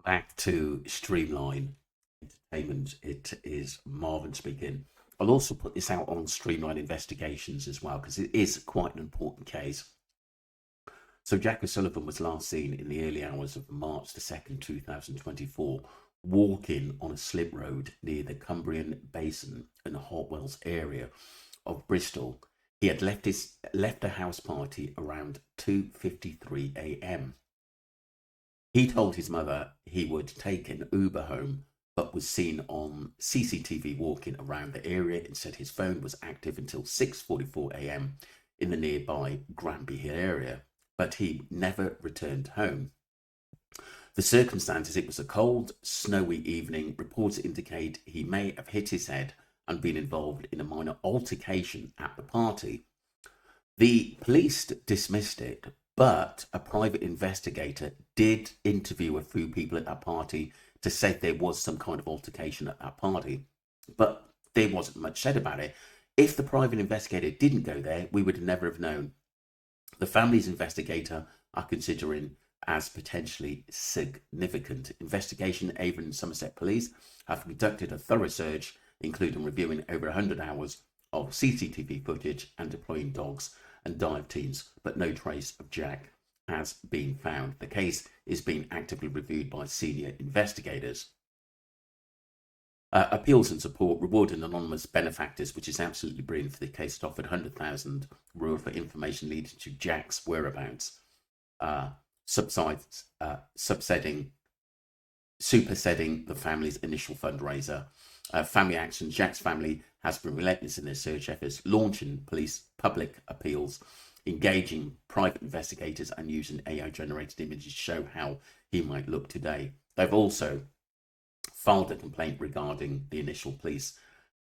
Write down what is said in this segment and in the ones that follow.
Back to Streamline Entertainment. It is Marvin speaking. I'll also put this out on Streamline Investigations as well, because it is quite an important case. So Jack O'Sullivan was last seen in the early hours of March the 2nd, 2024, walking on a slip road near the Cumbrian Basin in the Hot Wells area of Bristol. He had left a house party around 2:53 a.m. He told his mother he would take an Uber home, but was seen on CCTV walking around the area and said his phone was active until 6:44 a.m. in the nearby Granby Hill area, but he never returned home. The circumstances: it was a cold, snowy evening. Reports indicate he may have hit his head and been involved in a minor altercation at the party. The police dismissed it, but a private investigator did interview a few people at that party to say there was some kind of altercation at that party, but there wasn't much said about it. If the private investigator didn't go there, we would never have known. The family's investigator are considering as potentially significant. Investigation Avon and Somerset Police have conducted a thorough search, including reviewing over 100 hours of CCTV footage and deploying dogs and dive teams, but no trace of Jack has been found. The case is being actively reviewed by senior investigators. Appeals and support rewarding anonymous benefactors, which is absolutely brilliant for the case. It offered 100,000 reward for information leading to Jack's whereabouts. Superseding the family's initial fundraiser. Family Action, Jack's family has been relentless in their search efforts, launching police public appeals, engaging private investigators, and using AI-generated images to show how he might look today. They've also filed a complaint regarding the initial police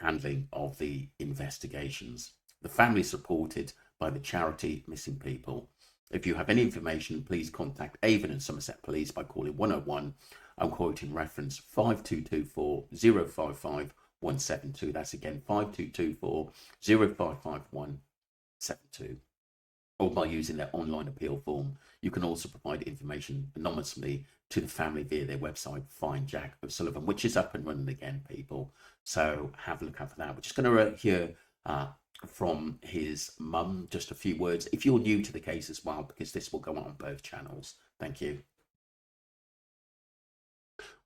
handling of the investigations. The family is supported by the charity Missing People. If you have any information, please contact Avon and Somerset Police by calling 101. I'm quoting reference 5224 055 172. That's again 5224 055 172. Or by using their online appeal form. You can also provide information anonymously to the family via their website, Find Jack O'Sullivan, which is up and running again, people. So have a look out for that. We're just going to hear from his mum just a few words, if you're new to the case as well, because this will go on both channels. Thank you.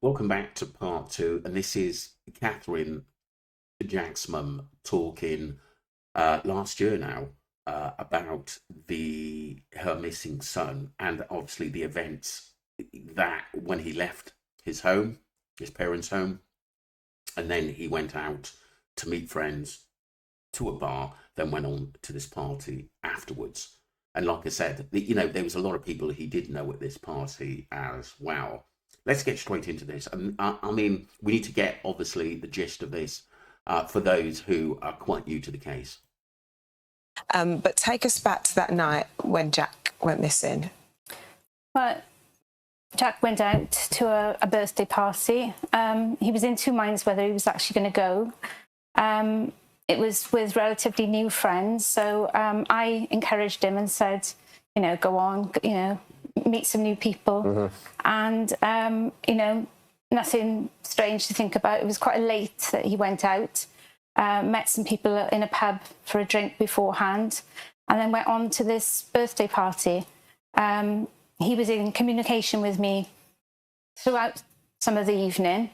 Welcome back to part two, and this is Catherine, Jack's mum, talking last year now about her missing son, and obviously the events that when he left his home, his parents' home, and then he went out to meet friends to a bar, then went on to this party afterwards. And like I said, there was a lot of people he did know at this party as well. Let's get straight into this. I mean, we need to get, obviously, the gist of this for those who are quite new to the case. But take us back to that night when Jack went missing. Well, Jack went out to a birthday party. He was in two minds whether he was actually going to go. It was with relatively new friends, so I encouraged him and said, go on, meet some new people. Mm-hmm. And, nothing strange to think about. It was quite late that he went out, met some people in a pub for a drink beforehand, and then went on to this birthday party. He was in communication with me throughout some of the evening,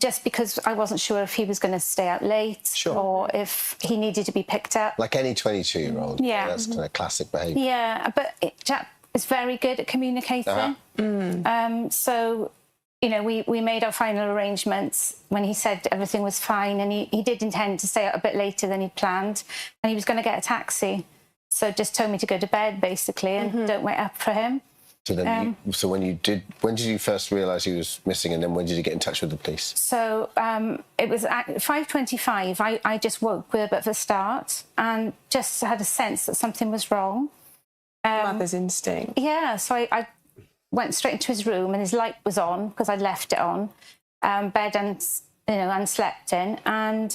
just because I wasn't sure if he was going to stay out late, sure, or if he needed to be picked up. Like any 22-year-old. Yeah. That's kind of classic behaviour. Yeah, but Jack is very good at communicating. Uh-huh. Mm. So, we made our final arrangements when he said everything was fine, and he did intend to stay out a bit later than he'd planned, and he was going to get a taxi. So just told me to go to bed, basically, and don't wait up for him. So then, when did you first realise he was missing, and then when did you get in touch with the police? So it was at 5:25. I just woke with a bit of a start and just had a sense that something was wrong. Mother's instinct. Yeah, so I went straight into his room, and his light was on because I'd left it on, bed and unslept in, and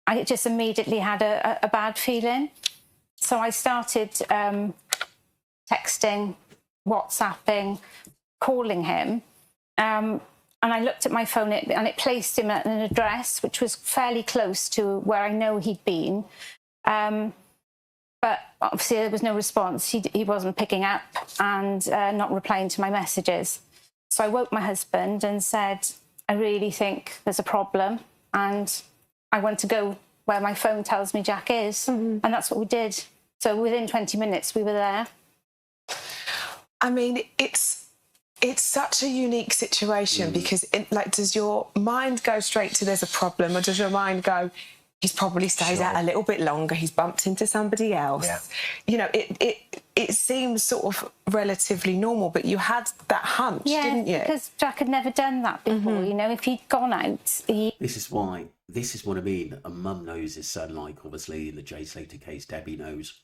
I just immediately had a bad feeling. So I started texting, WhatsApping, calling him. And I looked at my phone and it placed him at an address which was fairly close to where I know he'd been. But obviously there was no response. He wasn't picking up and not replying to my messages. So I woke my husband and said, I really think there's a problem and I want to go where my phone tells me Jack is. And that's what we did. So within 20 minutes we were there. I mean, it's such a unique situation because, does your mind go straight to there's a problem, or does your mind go, he's probably stayed out a little bit longer, he's bumped into somebody else? Yeah. You know, it seems sort of relatively normal, but you had that hunch, didn't you? Because Jack had never done that before. You know, if he'd gone out, This is what I mean. A mum knows his son, like obviously in the Jay Slater case, Debbie knows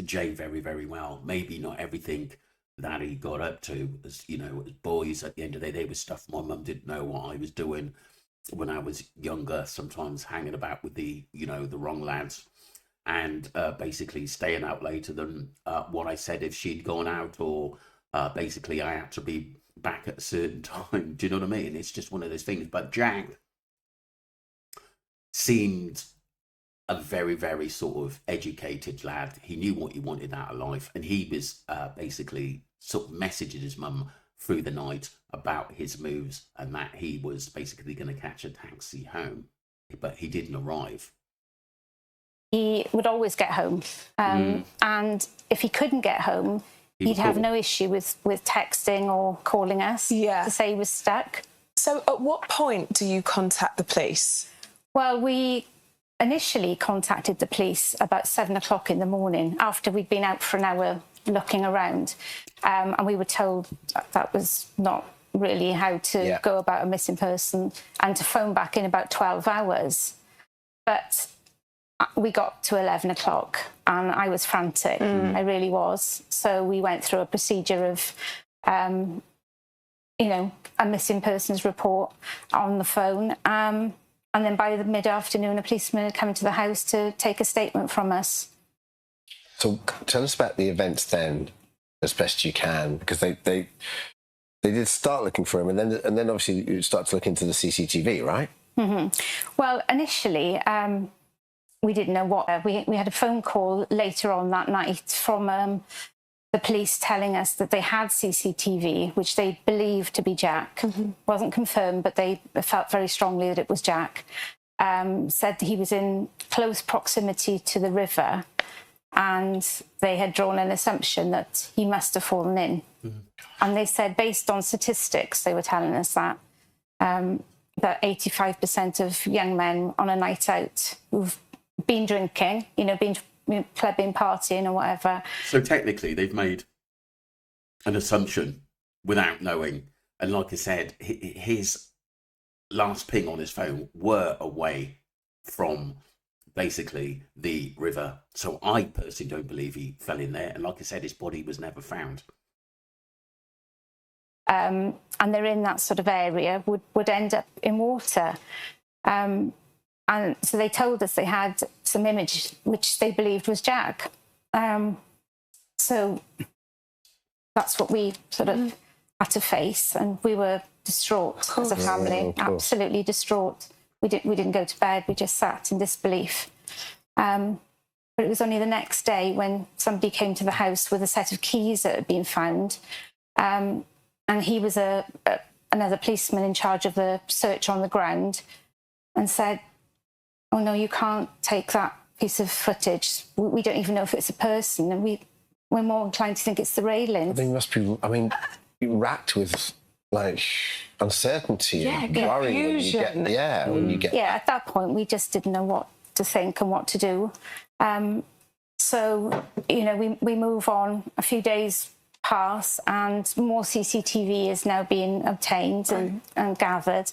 Jay very, very well. Maybe not everything that he got up to, as you know, as boys. At the end of the day, there was stuff my mum didn't know what I was doing when I was younger. Sometimes hanging about with the wrong lads, and basically staying out later than what I said if she'd gone out, or basically I had to be back at a certain time. Do you know what I mean? It's just one of those things. But Jack seemed a very, very sort of educated lad. He knew what he wanted out of life, and he was basically sort of messaging his mum through the night about his moves and that he was basically going to catch a taxi home, but he didn't arrive. he would always get home. And if he couldn't get home, he'd have no issue with texting or calling us to say he was stuck. So at what point do you contact the police? Well, we initially contacted the police about 7 o'clock in the morning after we'd been out for an hour looking around. And we were told that was not really how to go about a missing person and to phone back in about 12 hours. But we got to 11 o'clock and I was frantic. I really was. So we went through a procedure of, a missing persons report on the phone. And then by the mid-afternoon, a policeman had come to the house to take a statement from us. So tell us about the events then, as best you can, because they did start looking for him, and then obviously you start to look into the CCTV, right? Well, initially, we didn't know what. We had a phone call later on that night from the police telling us that they had CCTV, which they believed to be Jack. Wasn't confirmed, but they felt very strongly that it was Jack. Said that he was in close proximity to the river, and they had drawn an assumption that he must have fallen in. And they said, based on statistics, they were telling us that 85% of young men on a night out who've been drinking, been clubbing, partying or whatever. So technically they've made an assumption without knowing. And like I said, his last ping on his phone were away from basically the river. So I personally don't believe he fell in there. And like I said, his body was never found. And they're in that sort of area, would end up in water. And so they told us they had some image which they believed was Jack. So that's what we sort of had to face, and we were distraught as a family, absolutely distraught. We didn't go to bed, we just sat in disbelief. But it was only the next day when somebody came to the house with a set of keys that had been found. And he was another policeman in charge of the search on the ground, and said, "Oh no, you can't take that piece of footage. We don't even know if it's a person, and we're more inclined to think it's the railing." They must be. I mean, racked with like uncertainty and worry when you get. When you get. Yeah, at that point, we just didn't know what to think and what to do. So we move on. A few days pass, and more CCTV is now being obtained and gathered.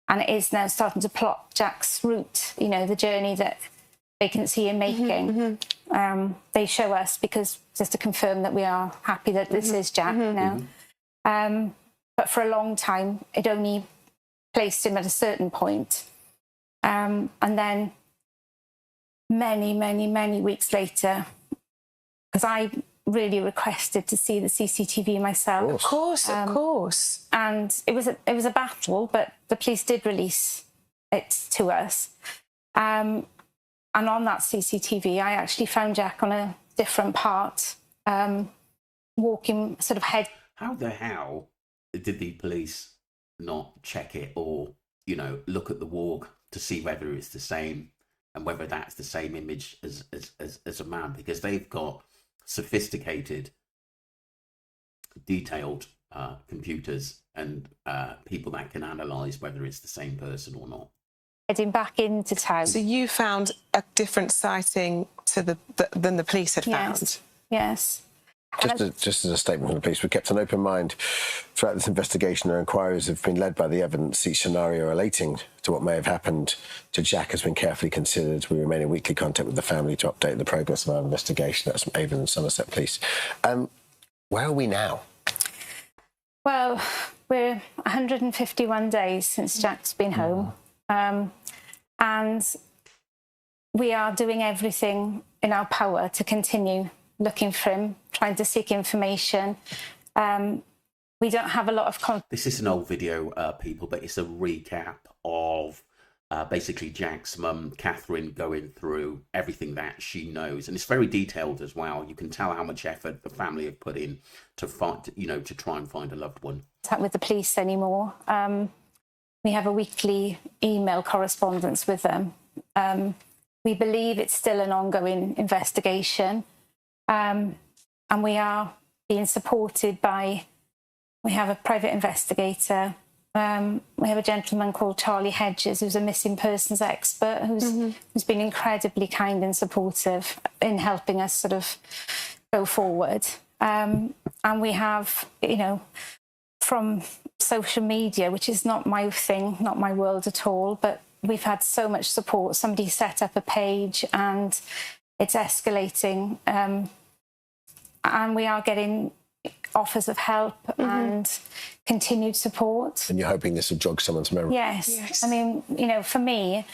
And it is now starting to plot Jack's route, the journey that they can see him making. They show us because just to confirm that we are happy that this is Jack now. But for a long time, it only placed him at a certain point. And then many, many, many weeks later, because I really requested to see the CCTV myself. Of course, of course. And it was a battle, but the police did release it to us. And on that CCTV, I actually found Jack on a different part, walking sort of head. How the hell did the police not check it, or, you know, look at the walk to see whether it's the same and whether that's the same image as a man? Because they've got sophisticated, detailed computers and people that can analyse whether it's the same person or not. Heading back into town. So you found a different sighting to than the police had found? Yes. Just as a statement from the police, we kept an open mind throughout this investigation. Our inquiries have been led by the evidence. Each scenario relating to what may have happened to Jack has been carefully considered. We remain in weekly contact with the family to update the progress of our investigation. That's from Avon and Somerset Police. Where are we now? Well, we're 151 days since Jack's been home. And we are doing everything in our power to continue looking for him, trying to seek information. We don't have a lot of... This is an old video, people, but it's a recap of basically Jack's mum, Catherine, going through everything that she knows. And it's very detailed as well. You can tell how much effort the family have put in to find, you know, to try and find a loved one. With the police anymore. We have a weekly email correspondence with them. We believe it's still an ongoing investigation. And we are being supported by, we have a private investigator. We have a gentleman called Charlie Hedges, who's a missing persons expert, who's been incredibly kind and supportive in helping us sort of go forward. And we have, you know, from social media, which is not my thing, not my world at all, but we've had so much support. Somebody set up a page and it's escalating. And we are getting offers of help and continued support. And you're hoping this will jog someone's memory? Yes. I mean, you know, for me,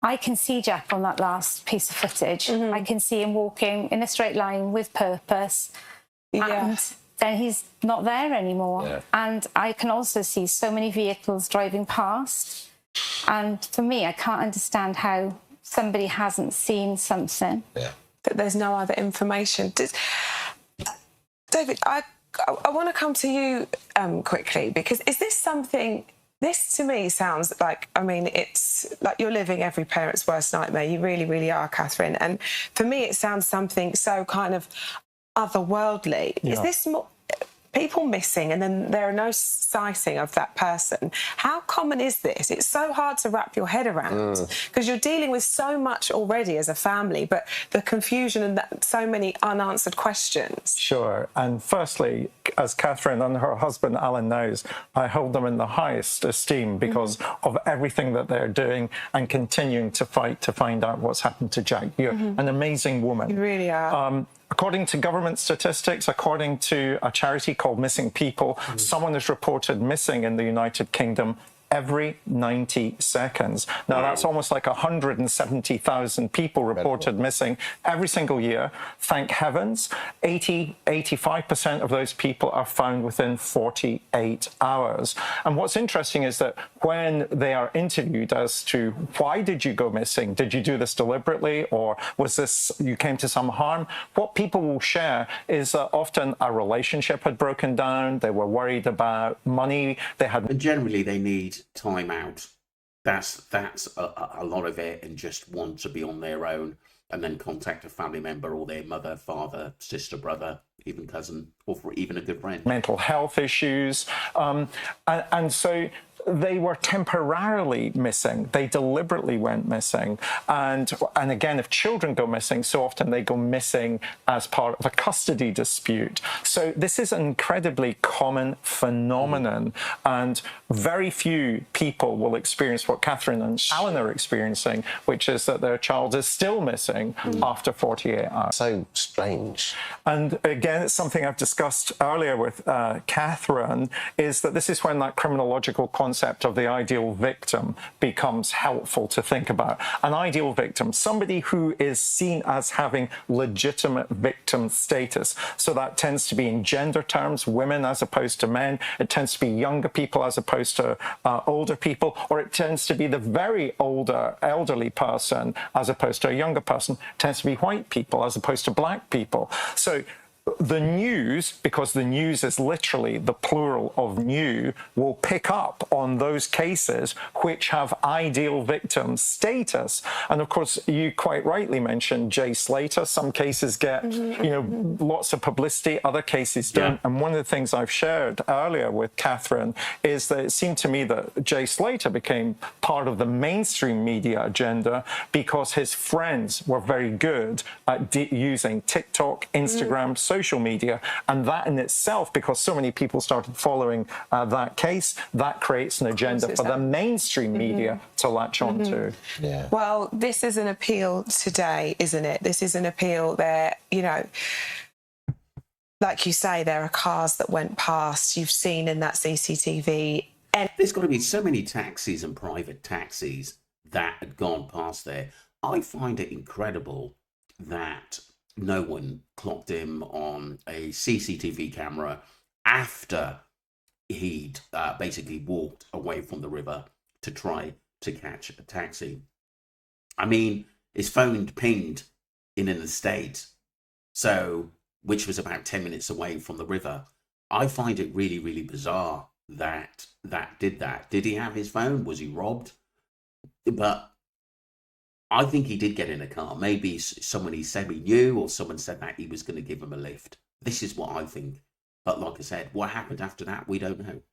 I can see Jack on that last piece of footage. I can see him walking in a straight line with purpose. And then he's not there anymore. Yeah. And I can also see so many vehicles driving past. And for me, I can't understand how somebody hasn't seen something. Yeah. That there's no other information. David, I want to come to you quickly, because is this something... This, to me, sounds like, I mean, it's like you're living every parent's worst nightmare. You really, really are, Catherine. And for me, it sounds something so kind of otherworldly. Yeah. Is this more people missing and then there are no sighting of that person? How common is this? It's so hard to wrap your head around, because you're dealing with so much already as a family, but the confusion and so many unanswered questions. Sure. And firstly, as Catherine and her husband Alan knows, I hold them in the highest esteem because of everything that they're doing and continuing to fight to find out what's happened to Jack. You're an amazing woman. You really are. According to government statistics, according to a charity called Missing People, someone is reported missing in the United Kingdom every 90 seconds. Now, that's almost like 170,000 people reported missing every single year. Thank heavens, 85% of those people are found within 48 hours. And what's interesting is that when they are interviewed as to why did you go missing? Did you do this deliberately, or was this, you came to some harm? What people will share is that often a relationship had broken down, they were worried about money, they had... And generally they need time out. That's a lot of it, and just want to be on their own and then contact a family member or their mother, father, sister, brother, even cousin, or for even a good friend. Mental health issues. And so they were temporarily missing. They deliberately went missing. And again, if children go missing, so often they go missing as part of a custody dispute. So this is an incredibly common phenomenon, and very few people will experience what Catherine and Alan are experiencing, which is that their child is still missing after 48 hours. So strange. And again, it's something I've discussed earlier with Catherine, is that this is when that criminological concept concept of the ideal victim becomes helpful to think about. An ideal victim, somebody who is seen as having legitimate victim status. So that tends to be in gender terms, women as opposed to men. It tends to be younger people as opposed to older people, or it tends to be the very older, elderly person as opposed to a younger person. It tends to be white people as opposed to black people. So the news, because the news is literally the plural of new, will pick up on those cases which have ideal victim status. And of course, you quite rightly mentioned Jay Slater. Some cases get, lots of publicity, other cases don't. Yeah. And one of the things I've shared earlier with Catherine is that it seemed to me that Jay Slater became part of the mainstream media agenda because his friends were very good at using TikTok, Instagram, social media, and that in itself, because so many people started following that case, that creates an agenda for the mainstream media to latch on to. Yeah. Well, this is an appeal today, isn't it? This is an appeal there, like you say, there are cars that went past, you've seen in that CCTV. And There's got to be so many taxis and private taxis that had gone past there. I find it incredible that no one clocked him on a CCTV camera after he'd basically walked away from the river to try to catch a taxi. I mean, his phone pinged in the States, which was about 10 minutes away from the river. I find it really, really bizarre that did that. Did he have his phone? Was he robbed? But I think he did get in a car. Maybe someone he said he knew, or someone said that he was going to give him a lift. This is what I think. But like I said, what happened after that, we don't know.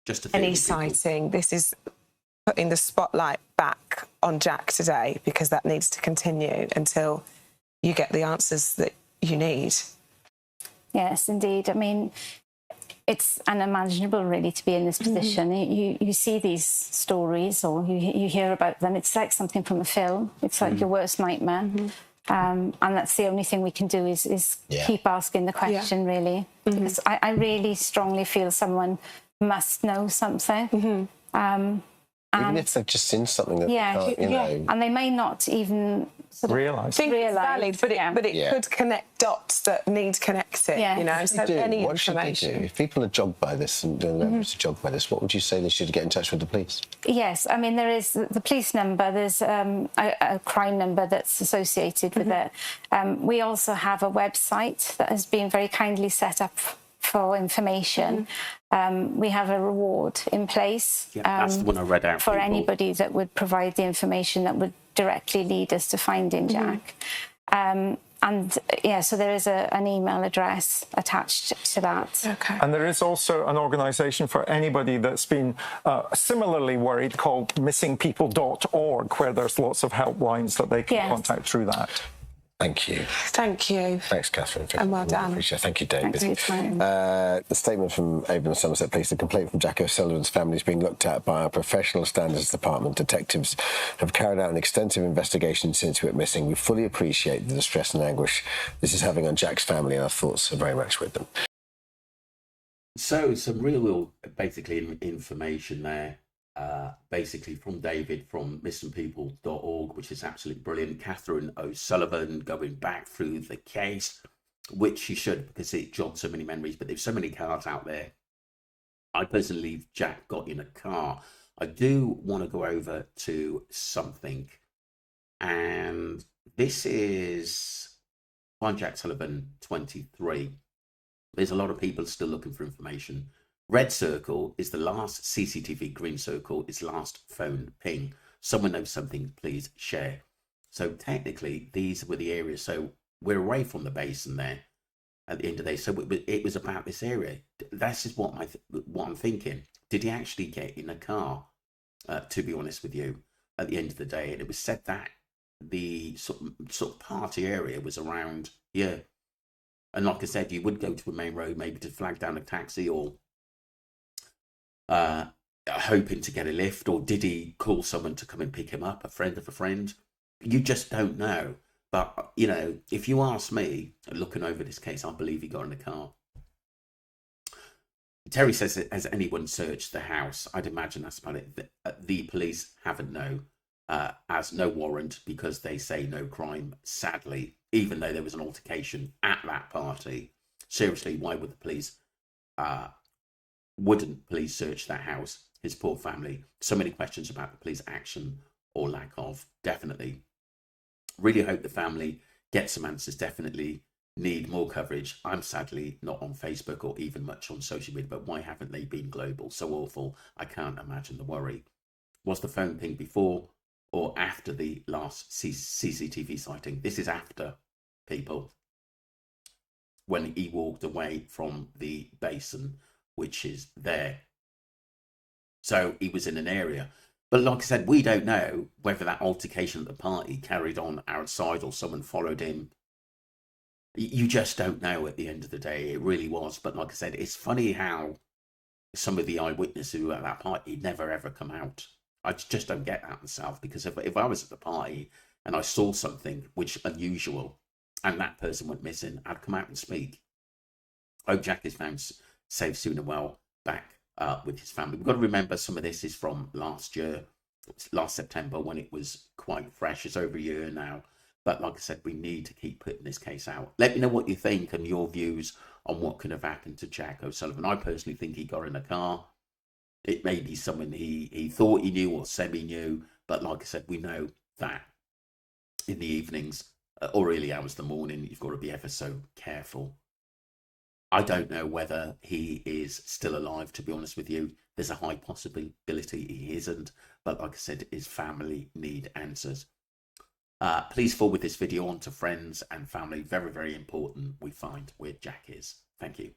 Just a any sighting, this is putting the spotlight back on Jack today, because that needs to continue until you get the answers that you need. Yes, indeed. I mean, it's unimaginable, really, to be in this position. You see these stories, or you hear about them. It's like something from a film. It's like your worst nightmare. And that's the only thing we can do is keep asking the question, really. Because I really strongly feel someone must know something. Even if they've just seen something that they can't, know. And they may not even sort of Realise. Think it's valid, but it could connect dots that need connecting, So any What should they information. do? If people are jogged by this and they're jogged by this, what would you say they should get in touch with the police? Yes, I mean, there is the police number, there's a crime number that's associated with it. We also have a website that has been very kindly set up for information. We have a reward in place that's the one I read out for people. Anybody that would provide the information that would directly lead us to finding Jack. So there is an email address attached to that. Okay. And there is also an organisation for anybody that's been similarly worried called missingpeople.org, where there's lots of helplines that they can contact through that. Thank you. Thank you. Thanks, Catherine. And well done. Appreciate it. Thank you, David. Thanks for your time. The statement from Avon and Somerset Police: the complaint from Jack O'Sullivan's family is being looked at by our professional standards department. Detectives have carried out an extensive investigation since he went missing. We fully appreciate the distress and anguish this is having on Jack's family, and our thoughts are very much with them. So some real basically information there. Basically from David from missingpeople.org, which is absolutely brilliant. Catherine O'Sullivan going back through the case, which she should, because it jogged so many memories. But there's so many cars out there. I personally believe Jack got in a car. I do want to go over to something, and this is Find Jack Sullivan 23. There's a lot of people still looking for information. Red circle is the last CCTV, green circle is last phone ping. Someone knows something, please share. So technically, these were the areas. So we're away from the basin there at the end of the day. So it was about this area. This is what I'm thinking. Did he actually get in a car, to be honest with you, at the end of the day? And it was said that the sort of party area was around here. And like I said, you would go to a main road maybe to flag down a taxi, or hoping to get a lift, or did he call someone to come and pick him up, a friend of a friend? You just don't know. But, if you ask me, looking over this case, I believe he got in the car. Terry says, has anyone searched the house? I'd imagine that's about it. The police haven't, no, as no warrant because they say no crime, sadly, even though there was an altercation at that party. Seriously, why would the police, wouldn't police search that house? His poor family. So many questions about the police action or lack of. Definitely. Really hope the family gets some answers. Definitely need more coverage. I'm sadly not on Facebook or even much on social media, but why haven't they been global? So awful. I can't imagine the worry. Was the phone ping before or after the last CCTV sighting? This is after, people, when he walked away from the basin, which is there. So he was in an area. But like I said, we don't know whether that altercation at the party carried on outside or someone followed him. You just don't know at the end of the day. It really was. But like I said, it's funny how some of the eyewitnesses who were at that party never ever come out. I just don't get that myself, because if I was at the party and I saw something which unusual and that person went missing, I'd come out and speak. I hope Jack is found safe soon and well back with his family. We've got to remember some of this is from last year, last September, when it was quite fresh. It's over a year now. But like I said, we need to keep putting this case out. Let me know what you think and your views on what could have happened to Jack O'Sullivan. I personally think he got in a car. It may be someone he thought he knew or semi-knew. But like I said, we know that in the evenings or early hours of the morning, you've got to be ever so careful. I don't know whether he is still alive, to be honest with you. There's a high possibility he isn't. But like I said, his family need answers. Please forward this video on to friends and family. Very, very important we find where Jack is. Thank you.